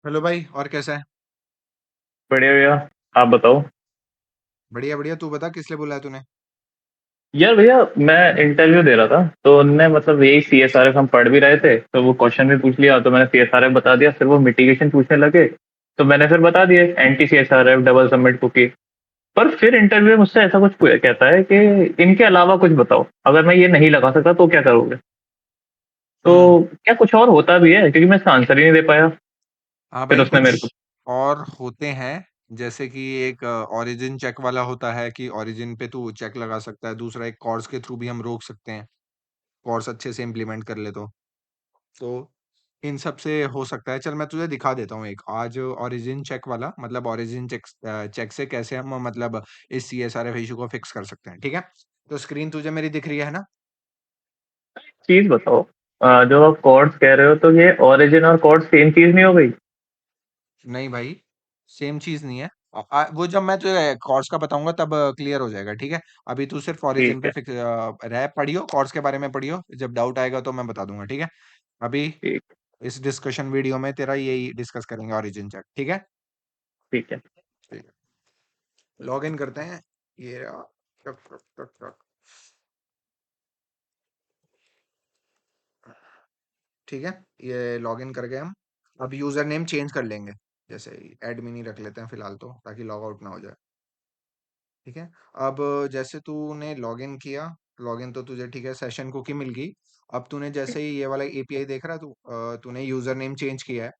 Hello भाई, और कैसा है? बढ़िया भैया। आप बताओ। बढ़िया बढ़िया। तू बता, किस लिए बुलाया तूने? यार भैया, मैं इंटरव्यू दे रहा था तो उनने मतलब यही सीएसआरएफ हम पढ़ भी रहे थे तो वो क्वेश्चन भी पूछ लिया तो मैंने सीएसआरएफ बता दिया, फिर वो मिटिगेशन पूछने लगे तो मैंने फिर बता दिए anti CSRF double submit cookie. पर फिर इंटरव्यू में मुझसे ऐसा कुछ कहता है कि इनके अलावा कुछ बताओ, अगर मैं ये नहीं लगा सकता तो क्या करोगे। तो हम्म। क्या कुछ और होता भी है, क्योंकि मैं इसका आंसर ही नहीं दे पाया। हाँ फिर भाई, उसने कुछ मेरे को और होते हैं। जैसे कि एक ओरिजिन चेक वाला होता है कि ओरिजिन पे तू चेक लगा सकता है। दूसरा, एक कॉर्स के थ्रू भी हम रोक सकते हैं। कॉर्स अच्छे से इम्प्लीमेंट कर ले तो इन सब से हो सकता है। चल, मैं तुझे दिखा देता हूँ एक आज ओरिजिन चेक वाला, मतलब ओरिजिन चेक चेक से कैसे हम मतलब इस CSRF इशू को फिक्स कर सकते हैं। ठीक है, तो स्क्रीन तुझे मेरी दिख रही है ना? चीज बताओ। जो आप कॉर्ड्स कह रहे हो तो ये ओरिजिन और कॉर्ड सेम चीज नहीं हो गई? नहीं भाई, सेम चीज नहीं है। वो जब मैं तुझे कॉर्स का बताऊंगा तब क्लियर हो जाएगा। ठीक है, अभी तू सिर्फ ओरिजिन ठीक पे है। फिक्स रह, पढ़ियो कॉर्स के बारे में पढ़ियो। जब डाउट आएगा तो मैं बता दूंगा। ठीक है, अभी ठीक। इस डिस्कशन वीडियो में तेरा यही डिस्कस करेंगे, ओरिजिन चेक। ठीक है, ठीक है। ठीक है, लॉग इन करते हैं। ये रहा। टक टक टक टक। ठीक है, ये लॉग इन कर गए हम। अब यूजर नेम चेंज कर लेंगे। जैसे एडमिन ही रख लेते हैं फिलहाल, तो ताकि लॉग आउट ना हो जाए। ठीक है, अब जैसे तूने लॉगिन किया, लॉगिन तो तुझे ठीक है, सेशन कुकी मिल गई। अब तूने जैसे ही ये वाला API देख रहा है, तूने यूजर नेम चेंज किया है।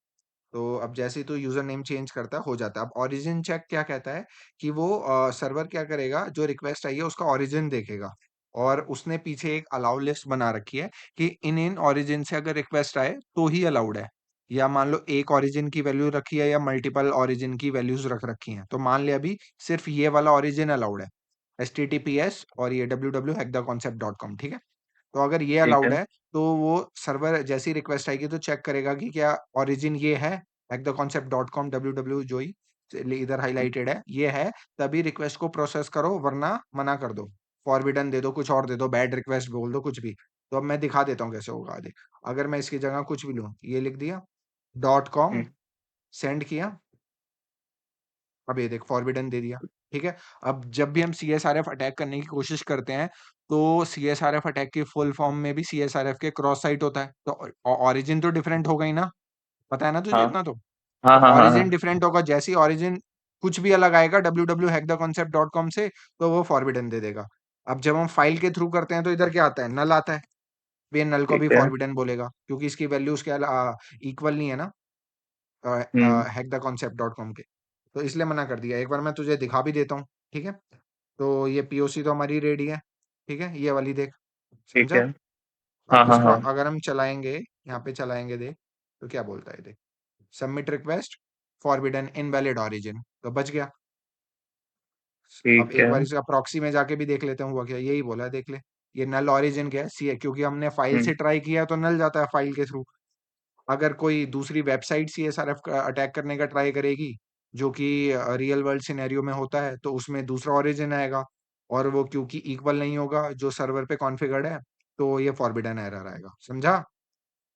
तो अब जैसे ही तू यूजर नेम चेंज करता है, हो जाता है। अब ओरिजिन चेक क्या कहता है कि वो सर्वर क्या करेगा, जो रिक्वेस्ट आई है उसका ओरिजिन देखेगा। और उसने पीछे एक अलाउ लिस्ट बना रखी है कि इन इन ओरिजिन से अगर रिक्वेस्ट आए तो ही अलाउड है। या मान लो एक ओरिजिन की वैल्यू रखी है या मल्टीपल ओरिजिन की वैल्यूज रख रखी हैं, तो मान लिया अभी सिर्फ ये वाला ओरिजिन अलाउड है, HTTPS और ये www.hacktheconcept.com। ठीक है, तो अगर ये ठीक अलाउड है। है तो वो सर्वर जैसी रिक्वेस्ट आएगी तो चेक करेगा कि क्या ओरिजिन ये है, hacktheconcept.com www जो ही इधर हाईलाइटेड है ये है, तभी रिक्वेस्ट को प्रोसेस करो, वरना मना कर दो। फॉरबिडन दे दो, कुछ और दे दो, बैड रिक्वेस्ट बोल दो, कुछ भी। तो अब मैं दिखा देता हूँ कैसे होगा। देख, अगर मैं इसकी जगह कुछ भी लूँ, ये लिख दिया .com, हम्म, सेंड किया। अब ये देख, फॉरबिडन दे दिया। ठीक है, अब जब भी हम CSRF अटैक करने की कोशिश करते हैं, तो CSRF अटैक की फुल फॉर्म में भी CSRF के क्रॉस साइट होता है, तो ओरिजिन तो डिफरेंट हो गई ना। पता है ना तुझे हाँ इतना तो? हाँ तो हाँ हाँ ओरिजिन हाँ। डिफरेंट होगा, जैसी ओरिजिन कुछ भी अलग आएगा www.hacktheconcept.com से, तो वो फॉरबिडन दे देगा। अब जब हम फाइल के थ्रू करते हैं तो इधर क्या आता है, नल आता है। ये नल को भी ठीक है। फॉरबिडन बोलेगा, क्योंकि इसकी वैल्यू उसके इक्वल नहीं है ना हम्म। hacktheconcept.com के। तो इसलिए मना कर दिया। एक बार मैं तुझे दिखा भी देता हूँ। ठीक है, तो ये POC तो हमारी रेडी है। ठीक है, ये वाली देख, ठीक समझा? है। अब हाँ हाँ इसको हाँ। अगर हम चलाएंगे, यहाँ पे चलाएंगे, देख तो क्या बोलता है। देख, submit request, forbidden invalid origin, तो बच गया। अब ठीक एक है। बार इसका प्रॉक्सी में जाके भी देख लेते हैं हुआ क्या। यही बोला है, देख ले। ये नल ओरिजिन क्या है, सी है, क्योंकि हमने फाइल हम्म। से ट्राई किया तो नल जाता है फाइल के थ्रू। अगर कोई दूसरी वेबसाइट CSRF का अटैक करने का ट्राई करेगी, जो कि रियल वर्ल्ड सिनेरियो में होता है, तो उसमें दूसरा ओरिजिन आएगा। और वो क्योंकि इक्वल नहीं होगा जो सर्वर पे कॉन्फ़िगर्ड है, तो ये फॉरबिडन एरर आएगा, समझा?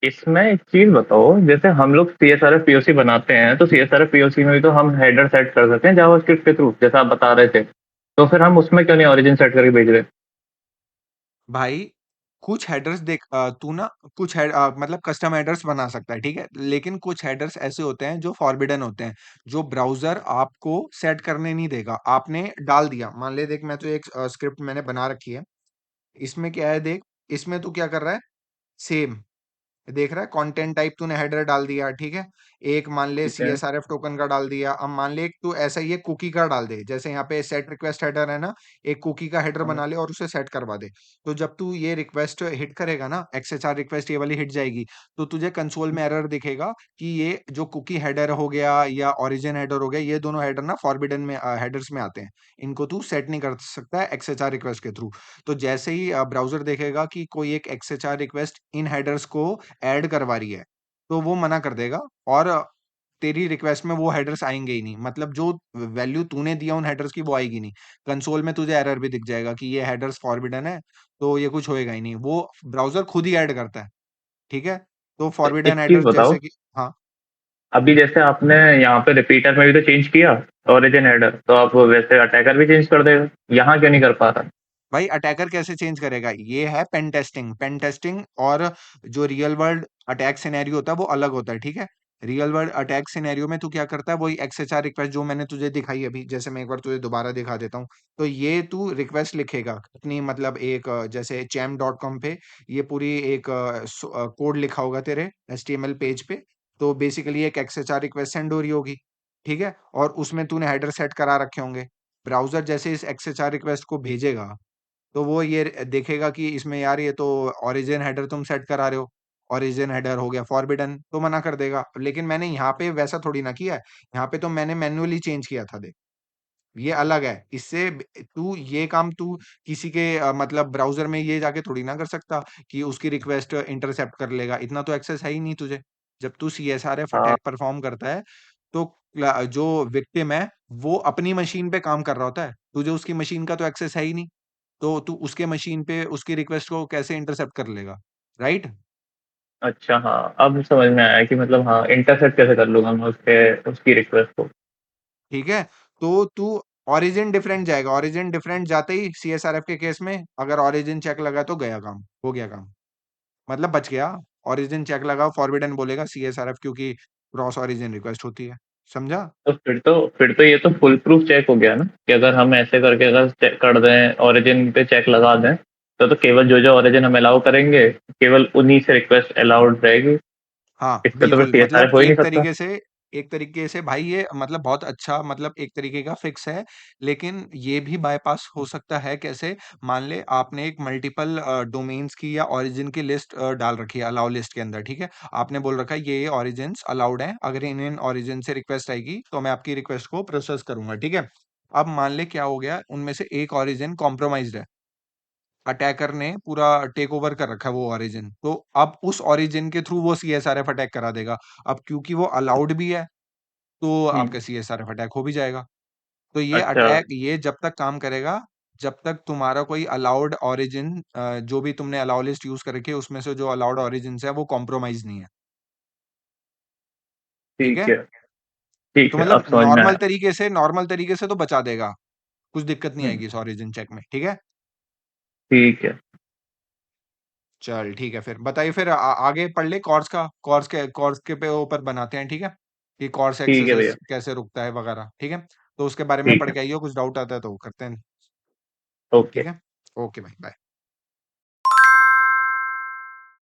इसमें एक चीज बताओ, जैसे हम लोग सीएसआरएफ पीओसी बनाते हैं तो सीएसआरएफ पीओसी में भी तो हम हेडर सेट कर सकते हैं जावास्क्रिप्ट के थ्रू, जैसा आप बता रहे थे। तो फिर हम उसमें क्यों नहीं ओरिजिन सेट करके भेज रहे? भाई, कुछ हेडर्स देख, तू ना कुछ मतलब कस्टम हेडर्स बना सकता है। ठीक है, लेकिन कुछ हेडर्स ऐसे होते हैं जो फॉरबिडन होते हैं, जो ब्राउजर आपको सेट करने नहीं देगा। आपने डाल दिया, मान ले, देख मैं तो एक स्क्रिप्ट मैंने बना रखी है। इसमें क्या है, देख, इसमें तू क्या कर रहा है, सेम देख रहा है। कंटेंट टाइप तूने हेडर डाल दिया, ठीक है। एक मान ले ठीक है। CSRF टोकन का डाल दिया। अब मान ले तू ऐसा ही एक कुकी का डाल दे, जैसे यहाँ पे सेट रिक्वेस्ट हेडर है ना, एक कुकी का हेडर हाँ। बना ले और उसे सेट करवा दे। तो जब तू ये रिक्वेस्ट हिट करेगा ना, XHR रिक्वेस्ट ये वाली हिट जाएगी, तो तुझे कंसोल में एरर दिखेगा कि ये जो कुकी हेडर हो गया या ओरिजिन हेडर हो गया, ये दोनों हेडर ना फॉरबिडन में हेडर्स में आते हैं। इनको तू सेट नहीं कर सकता है XHR रिक्वेस्ट के थ्रू। तो जैसे ही ब्राउजर देखेगा कि कोई एक XHR रिक्वेस्ट इन हेडर्स को ऐड करवा रही है, तो वो मना कर देगा। और तेरी रिक्वेस्ट में वो हेडर्स आएंगे ही नहीं, मतलब जो वैल्यू तूने दिया उन हेडर्स की वो आएगी नहीं। कंसोल में तुझे एरर भी दिख जाएगा कि ये हेडर्स फॉरबिडन है, तो ये कुछ होएगा ही नहीं, वो ब्राउजर खुद ही ऐड करता है। ठीक है, तो तो फॉरबिडन एक चीज हेडर्स बताओ, जैसे कि, हाँ, अभी जैसे आपने यहाँ पे रिपीटर में भी तो चेंज किया ओरिजिन हेडर, तो आप वैसे अटैकर भी चेंज कर देगा, यहाँ क्यों नहीं कर पा रहा? भाई अटैकर कैसे चेंज करेगा? ये है पेन टेस्टिंग। पेन टेस्टिंग और जो रियल वर्ल्ड अटैक सिनेरियो होता है वो अलग होता है, ठीक है? रियल वर्ल्ड अटैक सिनेरियो में तू क्या करता है, वही एक्सएचआर रिक्वेस्ट जो मैंने तुझे दिखाई अभी, जैसे मैं एक बार तुझे दोबारा दिखा देता हूँ। तो ये तू रिक्वेस्ट लिखेगा अपनी, मतलब एक जैसे cham.com पे ये पूरी एक कोड लिखा होगा तेरे एचटीएमएल पेज पे। तो बेसिकली एक एक्सएचआर रिक्वेस्ट सेंड हो रही होगी, ठीक है? और उसमें तूने हेडर सेट करा रखे होंगे। ब्राउजर जैसे इस एक्सएचआर रिक्वेस्ट को भेजेगा, तो वो ये देखेगा कि इसमें यार ये तो ओरिजिन हेडर तुम सेट करा रहे हो, ओरिजिन हेडर हो गया फॉरबिडन, तो मना कर देगा। लेकिन मैंने यहाँ पे वैसा थोड़ी ना किया है, यहाँ पे तो मैंने मैन्युअली चेंज किया था, देख। ये अलग है। इससे तू ये काम तू किसी के मतलब ब्राउजर में ये जाके थोड़ी ना कर सकता कि उसकी रिक्वेस्ट इंटरसेप्ट कर लेगा। इतना तो एक्सेस है ही नहीं तुझे। जब तू सीएसआरएफ हाँ। अटैक परफॉर्म करता है, तो जो विक्टिम है वो अपनी मशीन पे काम कर रहा होता है, तुझे उसकी मशीन का तो एक्सेस है ही नहीं। तो तू उसके मशीन पे उसकी रिक्वेस्ट को कैसे इंटरसेप्ट कर लेगा, राइट? अच्छा, हाँ, अब समझ में आया कि मतलब हाँ, इंटरसेप्ट कैसे कर लूँगा मैं उसके उसकी रिक्वेस्ट को। ठीक है। तो तू ओरिजिन डिफरेंट जाएगा, ओरिजिन डिफरेंट जाते ही सीएसआरएफ के केस में अगर ओरिजिन चेक लगा तो गया काम, हो गया काम, मतलब बच गया। ओरिजिन चेक लगा, फॉरबिडन बोलेगा सीएसआरएफ, क्योंकि क्रॉस ओरिजिन रिक्वेस्ट होती है। समझा? तो फिर तो ये तो फुल प्रूफ चेक हो गया ना, कि अगर हम ऐसे करके अगर चेक कर दें, ओरिजिन पे चेक लगा दें, तो केवल जो जो ओरिजिन हम अलाउ करेंगे, केवल उन्हीं से रिक्वेस्ट अलाउड रहेगी। हाँ, इससे तो फिर बिल्कुल। सीएसआर मतलब हो ही नहीं सकता। एक तरीके से भाई ये मतलब बहुत अच्छा, मतलब एक तरीके का फिक्स है। लेकिन ये भी बायपास हो सकता है कैसे? मान ले आपने एक मल्टीपल डोमेन्स की या ओरिजिन की लिस्ट डाल रखी है अलाउ लिस्ट के अंदर, ठीक है? आपने बोल रखा है ये ओरिजिन्स अलाउड हैं, अगर इन ओरिजिन से रिक्वेस्ट आएगी तो मैं आपकी रिक्वेस्ट को प्रोसेस करूंगा, ठीक है? अब मान ले क्या हो गया, उनमें से एक ओरिजिन कॉम्प्रोमाइज्ड है, अटैकर ने पूरा टेक ओवर कर रखा है वो ओरिजिन, तो अब उस ओरिजिन के थ्रू वो सीएसआरएफ अटैक करा देगा। अब क्योंकि वो अलाउड भी है, तो हुँ। आपका सीएसआरएफ अटैक हो भी जाएगा। तो ये अच्छा, अटैक ये जब तक काम करेगा, जब तक तुम्हारा कोई अलाउड ओरिजिन जो भी तुमने अलाउ लिस्ट यूज कर रखी है उसमें से जो अलाउड ओरिजिन है वो कॉम्प्रोमाइज नहीं है, ठीक ठीक है? है, ठीक तो है, मतलब अब समझ में आया। नॉर्मल तरीके से तो बचा देगा, कुछ दिक्कत नहीं हुँ, आएगी इस ओरिजिन चेक में, ठीक है? ठीक है, चल ठीक है, फिर बताइए, फिर आगे पढ़ ले कॉर्स का, कॉर्स के पे ऊपर बनाते हैं, ठीक है? कि कॉर्स ठीक है भैया, एक्सेस कैसे रुकता है वगैरह, ठीक है? तो उसके बारे में ठीक पढ़ है, के आइए, कुछ डाउट आता है तो करते हैं, ओके। ठीक है? ओके भाई, बाय।